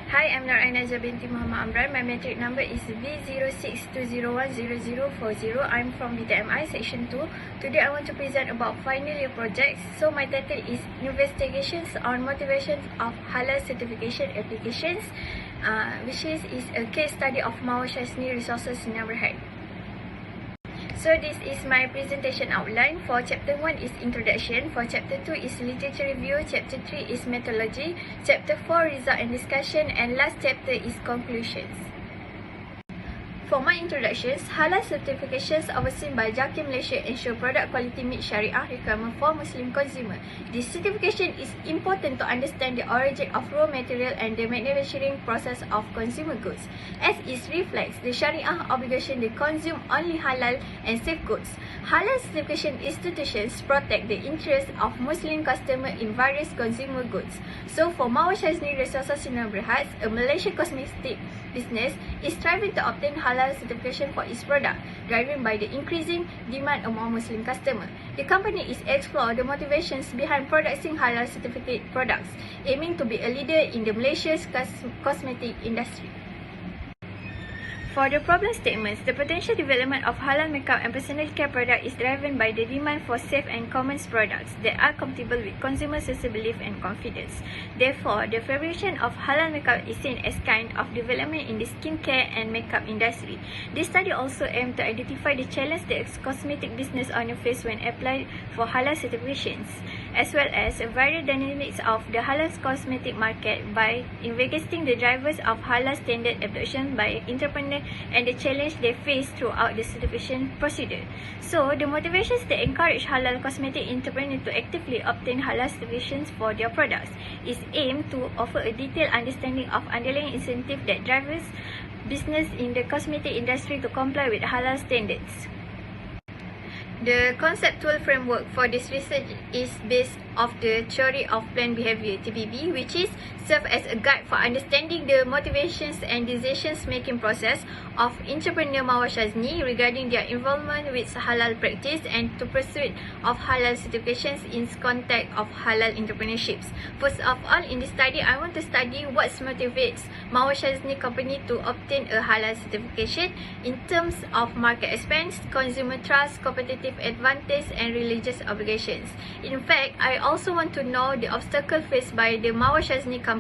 Hi, I'm Nurain Binti Amran. My metric number is B062010040. I'm from BTMI Section 2. Today I want to present about final year projects. So my title is Investigations on Motivation of Halal Certification Applications, which is a case study of MAWAR SHAZNI resources neighborhood. So this is my presentation outline. For chapter 1 is introduction, for chapter 2 is literature review, chapter 3 is methodology, chapter 4 result and discussion, and last chapter is conclusions. For my introductions, halal certifications overseen by JAKI Malaysia ensure product quality meet Shariah requirement for Muslim consumer. This certification is important to understand the origin of raw material and the manufacturing process of consumer goods, as it reflects the Shariah obligation to consume only halal and safe goods. Halal certification institutions protect the interests of Muslim customers in various consumer goods. So for MAWAR SHAZNI Resources in Berhad, a Malaysian cosmetic business is striving to obtain halal certification for its product, driven by the increasing demand among Muslim customers. The company is exploring the motivations behind producing halal certificate products, aiming to be a leader in the Malaysia's cosmetic industry. For the problem statements, the potential development of halal makeup and personal care product is driven by the demand for safe and common products that are compatible with consumer sense belief and confidence. Therefore, the fabrication of halal makeup is seen as kind of development in the skincare and makeup industry. This study also aimed to identify the challenge that cosmetic business owners face when applied for halal certifications, as well as various dynamics of the halal cosmetic market by investigating the drivers of halal standard adoption by entrepreneurs and the challenge they face throughout the certification procedure. So, the motivations that encourage halal cosmetic entrepreneurs to actively obtain halal certifications for their products is aimed to offer a detailed understanding of underlying incentive that drives business in the cosmetic industry to comply with halal standards. The conceptual framework for this research is based off the theory of planned behavior (TPB), which is serve as a guide for understanding the motivations and decision-making process of entrepreneur MAWAR SHAZNI regarding their involvement with halal practice and to pursuit of halal certifications in context of halal entrepreneurships. First of all, in this study, I want to study what motivates MAWAR SHAZNI company to obtain a halal certification in terms of market expense, consumer trust, competitive advantage, and religious obligations. In fact, I also want to know the obstacle faced by the MAWAR SHAZNI company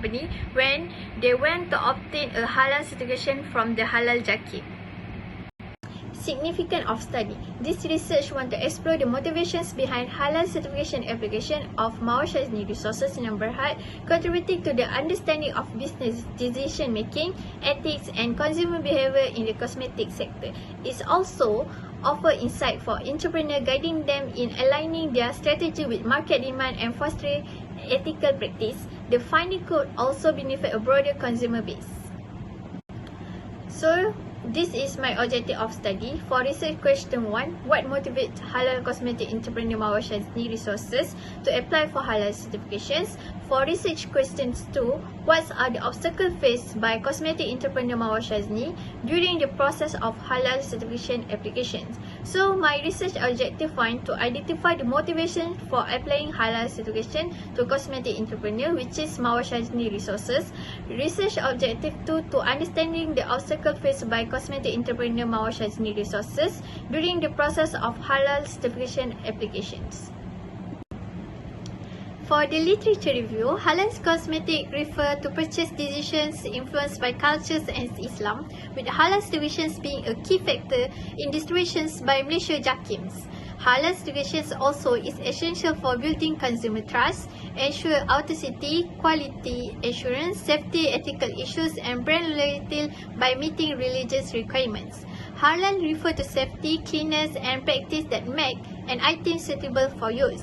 when they went to obtain a halal certification from the Halal JAKI. Significance of study. This research want to explore the motivations behind halal certification application of MAWAR SHAZNI resources in Berhad, contributing to the understanding of business decision making, ethics, and consumer behavior in the cosmetic sector. It's also offer insight for entrepreneurs, guiding them in aligning their strategy with market demand and fostering ethical practice. The finding could also benefit a broader consumer base. So, this is my objective of study. For research question 1, what motivates halal cosmetic entrepreneur MAWAR SHAZNI resources to apply for halal certifications? For research questions 2, what are the obstacles faced by cosmetic entrepreneur MAWAR SHAZNI during the process of halal certification applications? So, my research objective 1 to identify the motivation for applying halal certification to cosmetic entrepreneur, which is MAWAR SHAZNI resources. Research objective 2 to understanding the obstacle faced by cosmetic entrepreneur MAWAR SHAZNI resources during the process of halal certification applications. For the literature review, halal cosmetic refer to purchase decisions influenced by cultures and Islam, with halal certifications being a key factor in distributions by Malaysia JAKIMs. Halal certifications also is essential for building consumer trust, ensure authenticity, quality assurance, safety, ethical issues, and brand loyalty by meeting religious requirements. Halal refer to safety, cleanness, and practice that make an item suitable for use.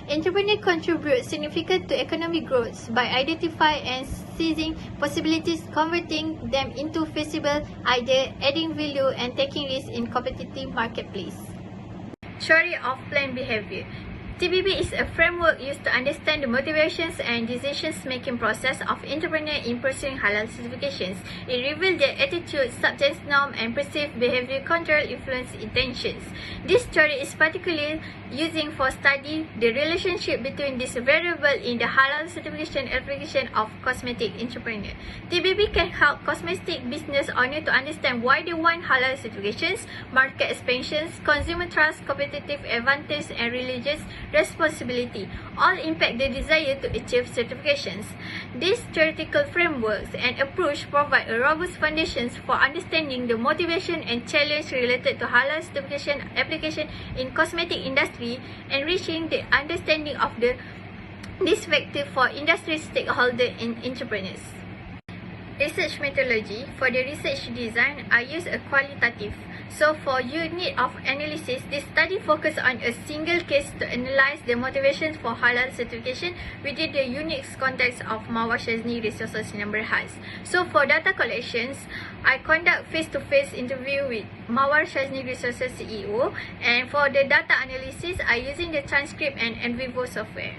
Entrepreneurs contribute significantly to economic growth by identifying and seizing possibilities, converting them into feasible ideas, adding value, and taking risks in competitive marketplace. Theory of planned behavior. TBB is a framework used to understand the motivations and decision-making process of entrepreneurs in pursuing halal certifications. It reveals their attitude, subject norm, and perceived behavior control influence intentions. This theory is particularly using for study the relationship between this variable in the halal certification application of cosmetic entrepreneur. TBB can help cosmetic business owner to understand why they want halal certifications, market expansions, consumer trust, competitive advantage, and religious responsibility all impact the desire to achieve certifications. These theoretical frameworks and approach provide a robust foundations for understanding the motivation and challenge related to halal certification application in cosmetic industry, enriching the understanding of this factor for industry stakeholders and entrepreneurs. Research methodology. For the research design, I use a qualitative. So for unit of analysis, this study focus on a single case to analyze the motivations for halal certification within the unique context of MAWAR SHAZNI resources number has. So for data collections, I conduct face-to-face interview with MAWAR SHAZNI resources CEO, and for the data analysis, I using the transcript and NVivo software.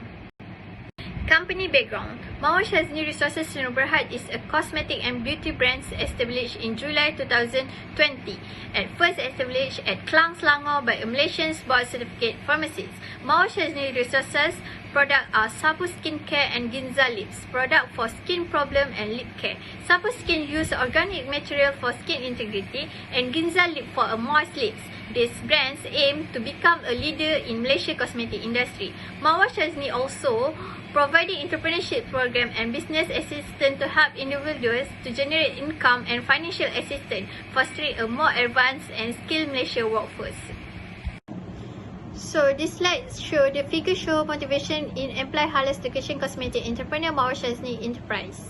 Company background. MAWAR SHAZNI Resources Nurain is a cosmetic and beauty brand established in July 2020 and first established at Klang, Selangor by a Malaysian board certificate pharmacist. MAWAR SHAZNI Resources products are Sapu Skin Care and Ginza Lips, product for skin problem and lip care. Sapu Skin use organic material for skin integrity and Ginza Lip for a moist lips. These brands aim to become a leader in Malaysia cosmetic industry. MAWAR SHAZNI also providing entrepreneurship program and business assistance to help individuals to generate income and financial assistance, fostering a more advanced and skilled Malaysia workforce. So this slide show the figure show motivation in apply halal certification cosmetic entrepreneur MAWAR SHAZNI enterprise.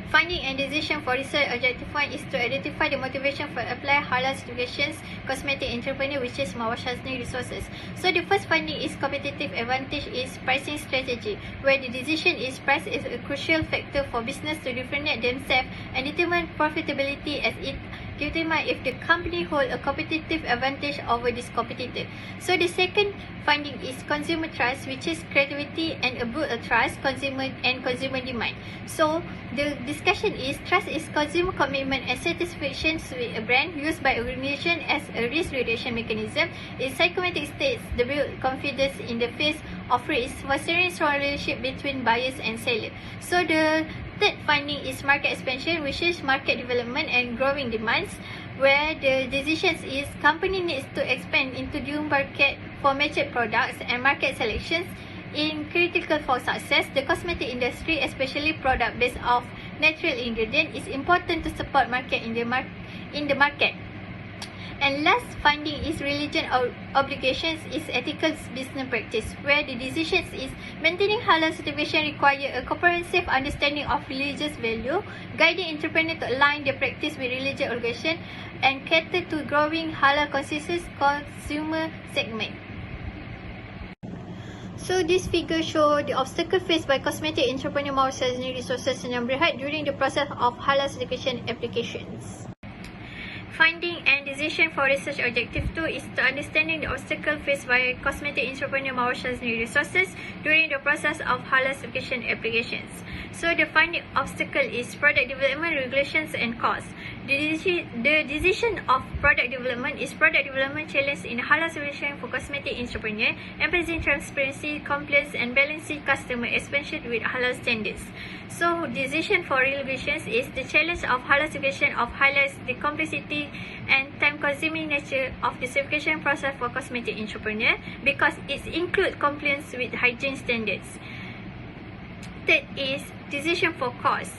Finding and decision for research objective 1 is to identify the motivation for apply halal certifications cosmetic entrepreneur, which is MAWAR SHAZNI resources. So the first finding is competitive advantage is pricing strategy, where the decision is price is a crucial factor for business to differentiate themselves and determine profitability, as it determine if the company hold a competitive advantage over this competitor. So the second finding is consumer trust, which is creativity and build a trust consumer and consumer demand. So the discussion is trust is consumer commitment and satisfaction with a brand used by organization as a risk reduction mechanism. In psychometric states, the build confidence in the face of risk, fostering strong relationship between buyers and seller. So the third finding is market expansion, which is market development and growing demands, where the decisions is company needs to expand into new market for matured products and market selections in critical for success. The cosmetic industry, especially product based off natural ingredient, is important to support market in the market. And last finding is religion obligations is ethical business practice, where the decisions is maintaining halal certification require a comprehensive understanding of religious value, guiding entrepreneur to align their practice with religious obligation and cater to growing halal conscious consumer segment. So this figure show the obstacle faced by cosmetic entrepreneur MAWAR SHAZNI resources in Nurain during the process of halal certification applications. Finding and decision for research objective 2 is to understanding the obstacle faced by cosmetic entrepreneur MAWAR SHAZNI resources during the process of halal certification applications. So the finding obstacle is product development, regulations and costs. The decision of product development is product development challenge in halal certification for cosmetic entrepreneur, emphasizing transparency, compliance and balancing customer expansion with halal standards. So decision for regulations is the challenge of halal certification of highlights the complexity and time-consuming nature of the certification process for cosmetic entrepreneur because it includes compliance with hygiene standards. Third is decision for cost.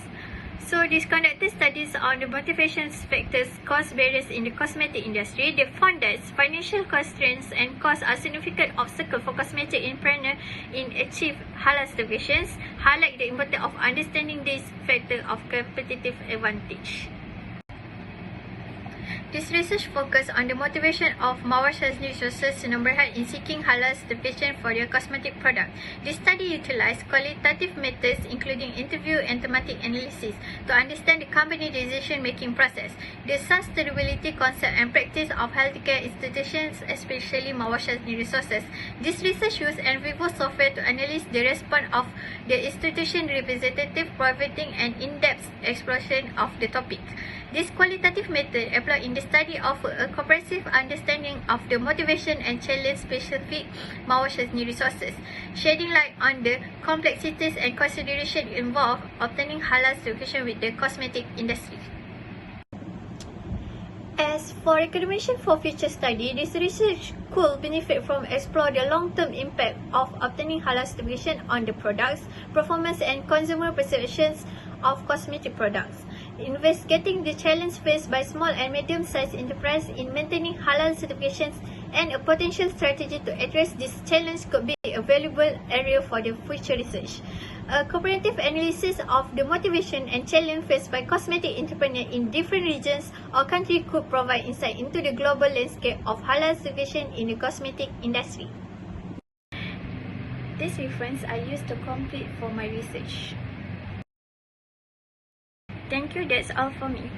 So this conducted studies on the motivation factors, cost barriers in the cosmetic industry. They found that financial constraints and costs are significant obstacles for cosmetic entrepreneurs in achieve halal certifications, highlight the importance of understanding this factor of competitive advantage. This research focused on the motivation of MAWAR SHAZNI resources number one in seeking halal certification for their cosmetic product. This study utilized qualitative methods including interview and thematic analysis to understand the company decision-making process, the sustainability concept and practice of healthcare institutions, especially MAWAR SHAZNI resources. This research used in vivo software to analyze the response of the institution representative, providing an in-depth exploration of the topic. This qualitative method applied in the study offers a comprehensive understanding of the motivation and challenge-specific MAWAR SHAZNI resources, shedding light on the complexities and considerations involved obtaining halal certification with the cosmetic industry. As for recommendation for future study, this research could benefit from explore the long-term impact of obtaining halal certification on the products, performance and consumer perceptions of cosmetic products. Investigating the challenge faced by small and medium-sized enterprises in maintaining halal certifications and a potential strategy to address this challenge could be a valuable area for the future research. A comparative analysis of the motivation and challenge faced by cosmetic entrepreneurs in different regions or countries could provide insight into the global landscape of halal certification in the cosmetic industry. This reference I used to complete for my research. Thank you, that's all for me.